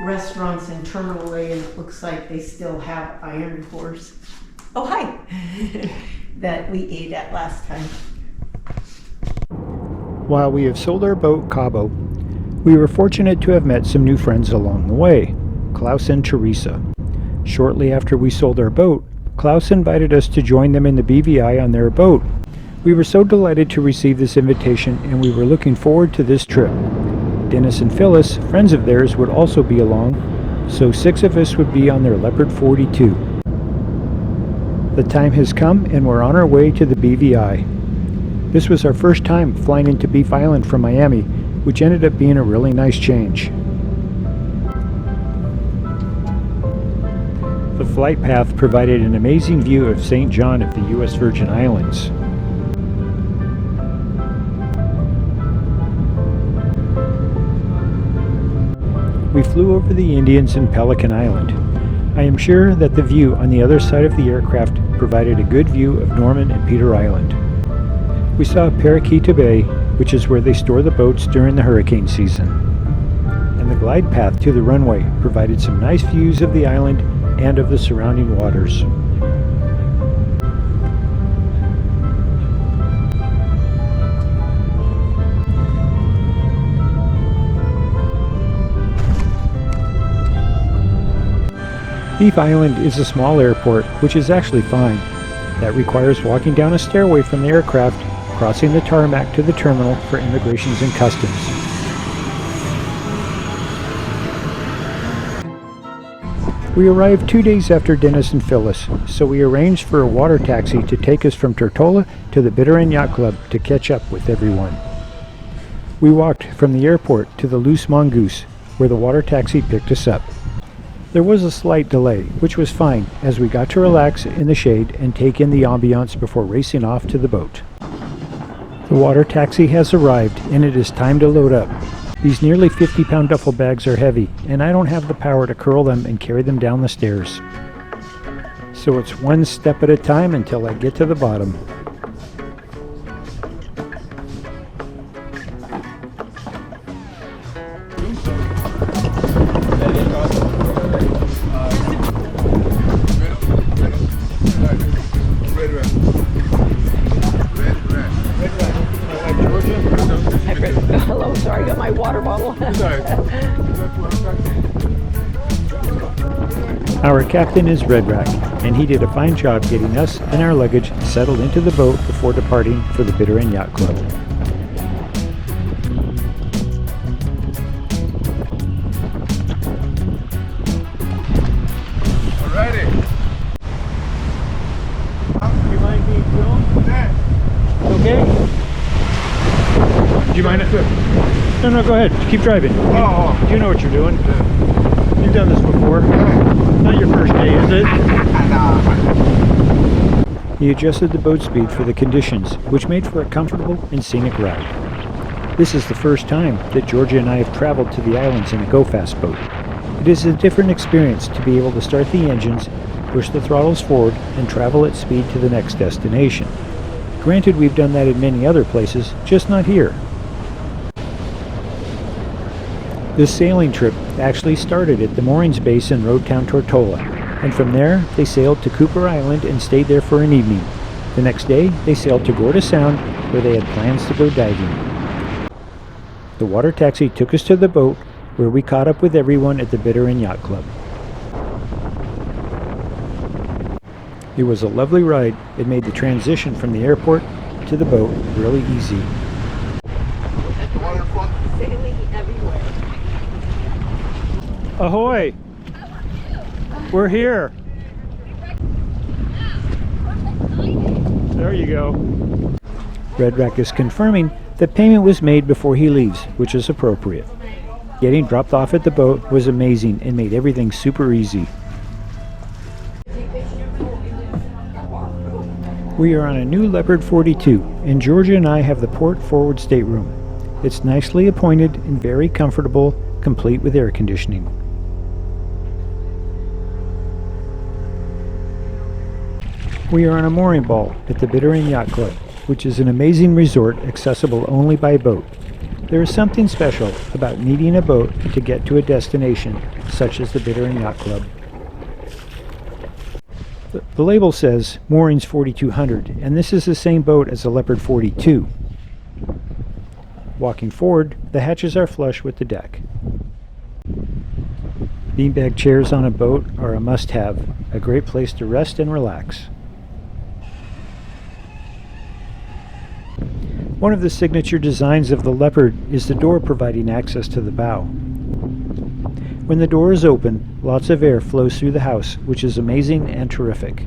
restaurants in Terminal A, and it looks like they still have Iron Horse. Oh, hi! That we ate at last time. While we have sold our boat, Cabo, we were fortunate to have met some new friends along the way, Claus and Theresa. Shortly after we sold our boat, Claus invited us to join them in the BVI on their boat. We were so delighted to receive this invitation, and we were looking forward to this trip. Dennis and Phyllis, friends of theirs, would also be along, so 6 of us would be on their Leopard 42. The time has come, and we're on our way to the BVI. This was our first time flying into Beef Island from Miami, which ended up being a really nice change. The flight path provided an amazing view of St. John of the U.S. Virgin Islands. We flew over the Indians and Pelican Island. I am sure that the view on the other side of the aircraft provided a good view of Norman and Peter Island. We saw Paraquita Bay, which is where they store the boats during the hurricane season. And the glide path to the runway provided some nice views of the island and of the surrounding waters. Beef Island is a small airport, which is actually fine. That requires walking down a stairway from the aircraft, crossing the tarmac to the terminal for immigrations and customs. We arrived 2 days after Dennis and Phyllis, so we arranged for a water taxi to take us from Tortola to the Bitter End Yacht Club to catch up with everyone. We walked from the airport to the Loose Mongoose, where the water taxi picked us up. There was a slight delay, which was fine, as we got to relax in the shade and take in the ambiance before racing off to the boat. The water taxi has arrived, and it is time to load up. These nearly 50-pound duffel bags are heavy, and I don't have the power to curl them and carry them down the stairs. So it's one step at a time until I get to the bottom. Hello, sorry, I got my water bottle. Our captain is Red Rack, and he did a fine job getting us and our luggage settled into the boat before departing for the Bitter End Yacht Club. Alrighty. Do you mind being filmed? Yeah. Okay? Do you mind it? No, go ahead. Keep driving. Oh. You know what you're doing. You've done this before. Not your first day, is it? He adjusted the boat speed for the conditions, which made for a comfortable and scenic ride. This is the first time that Georgia and I have traveled to the islands in a go-fast boat. It is a different experience to be able to start the engines, push the throttles forward, and travel at speed to the next destination. Granted, we've done that in many other places, just not here. This sailing trip actually started at the Moorings base in Roadtown, Tortola, and from there they sailed to Cooper Island and stayed there for an evening. The next day they sailed to Gorda Sound, where they had plans to go diving. The water taxi took us to the boat, where we caught up with everyone at the Bitter End Yacht Club. It was a lovely ride. It made the transition from the airport to the boat really easy. Sailing everywhere. Ahoy! We're here! There you go. Red Rack is confirming that payment was made before he leaves, which is appropriate. Getting dropped off at the boat was amazing and made everything super easy. We are on a new Leopard 42, and Georgia and I have the port forward stateroom. It's nicely appointed and very comfortable, complete with air conditioning. We are on a mooring ball at the Bitter End Yacht Club, which is an amazing resort accessible only by boat. There is something special about needing a boat to get to a destination such as the Bitter End Yacht Club. The label says Moorings 4200, and this is the same boat as the Leopard 42. Walking forward, the hatches are flush with the deck. Beanbag chairs on a boat are a must-have, a great place to rest and relax. One of the signature designs of the Leopard is the door providing access to the bow. When the door is open, lots of air flows through the house, which is amazing and terrific.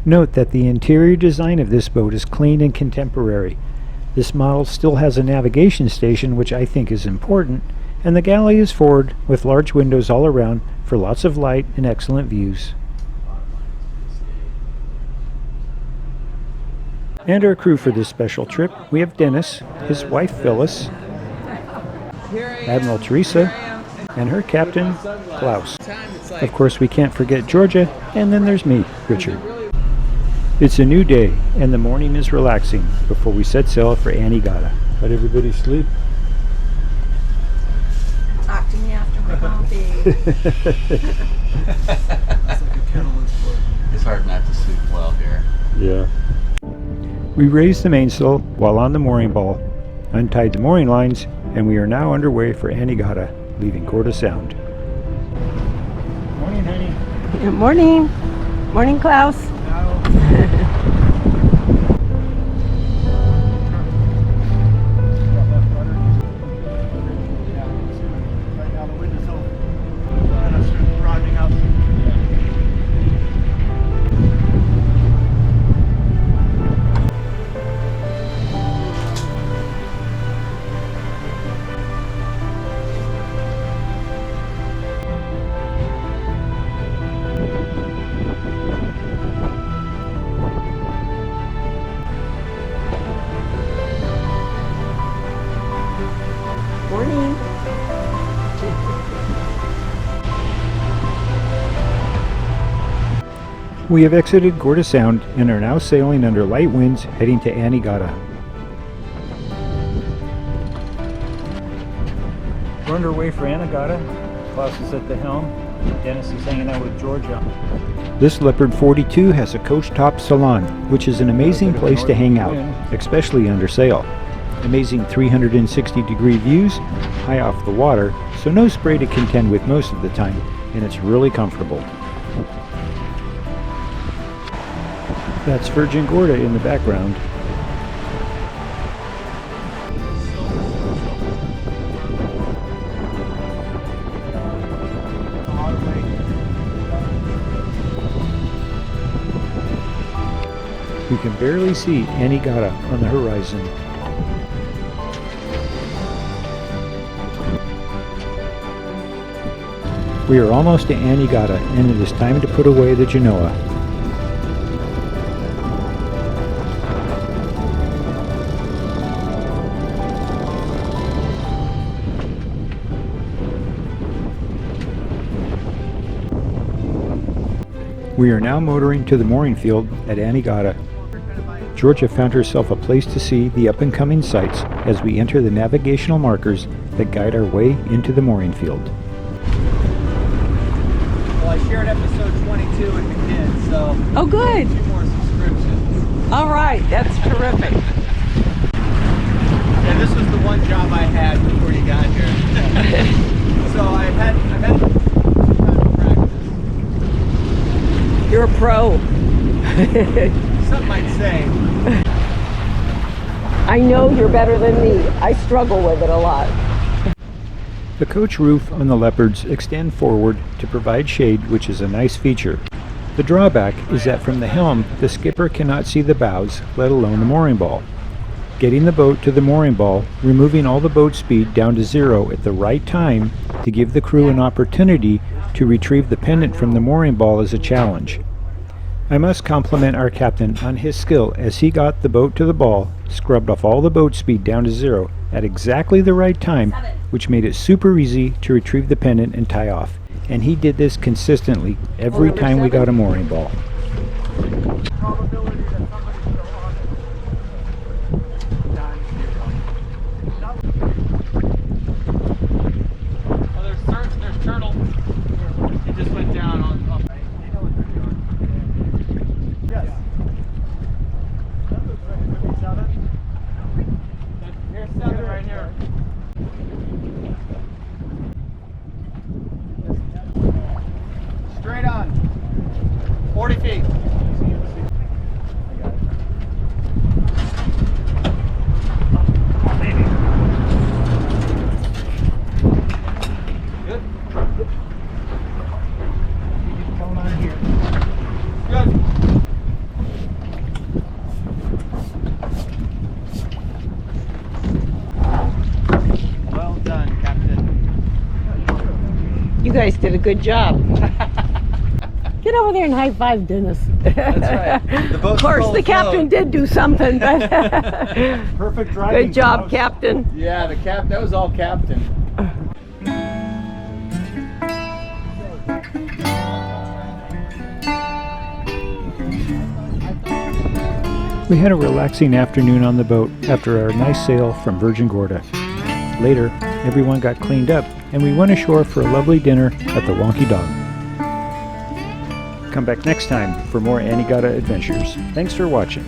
Note that the interior design of this boat is clean and contemporary. This model still has a navigation station, which I think is important, and the galley is forward with large windows all around for lots of light and excellent views. And our crew for this special trip, we have Dennis, his wife Phyllis, Admiral Theresa, and her captain, Klaus. Of course, we can't forget Georgia, and then there's me, Richard. It's a new day, and the morning is relaxing before we set sail for Anegada. Let everybody sleep. Talk to me after my coffee. It's hard not to sleep well here. Yeah. We raised the mainsail while on the mooring ball, untied the mooring lines, and we are now underway for Anegada, leaving Gorda Sound. Morning, honey. Good morning. Morning, Klaus. Morning. We have exited Gorda Sound and are now sailing under light winds heading to Anegada. We're underway for Anegada. Klaus is at the helm. Dennis is hanging out with Georgia. This Leopard 42 has a coach-top salon, which is an amazing place to hang out, especially under sail. Amazing 360-degree views, high off the water, so no spray to contend with most of the time, and it's really comfortable. That's Virgin Gorda in the background. We can barely see Anegada on the horizon. We are almost to Anegada, and it is time to put away the Genoa. We are now motoring to the mooring field at Anegada. Georgia found herself a place to see the up-and-coming sights as we enter the navigational markers that guide our way into the mooring field. Well, I shared episode 22 with the kids, so Oh, good. 2 more subscriptions. All right. That's terrific. Yeah, this was the one job I had before you got here. So I've had some time to practice. You're a pro. Some might say. I know you're better than me. I struggle with it a lot. The coach roof on the Leopards extend forward to provide shade, which is a nice feature. The drawback is that from the helm, the skipper cannot see the bows, let alone the mooring ball. Getting the boat to the mooring ball, removing all the boat speed down to 0 at the right time to give the crew an opportunity to retrieve the pennant from the mooring ball is a challenge. I must compliment our captain on his skill as he got the boat to the ball, scrubbed off all the boat speed down to 0 at exactly the right time, which made it super easy to retrieve the pennant and tie off. And he did this consistently every time we got a mooring ball. You guys did a good job. Get over there and high five Dennis. That's right. The boat's Of course, full the captain did do something, but Perfect driving. good job, Klaus. Captain. Yeah, that was all captain. We had a relaxing afternoon on the boat after our nice sail from Virgin Gorda. Later, everyone got cleaned up and we went ashore for a lovely dinner at the Wonky Dog. Come back next time for more Anegada adventures. Thanks for watching.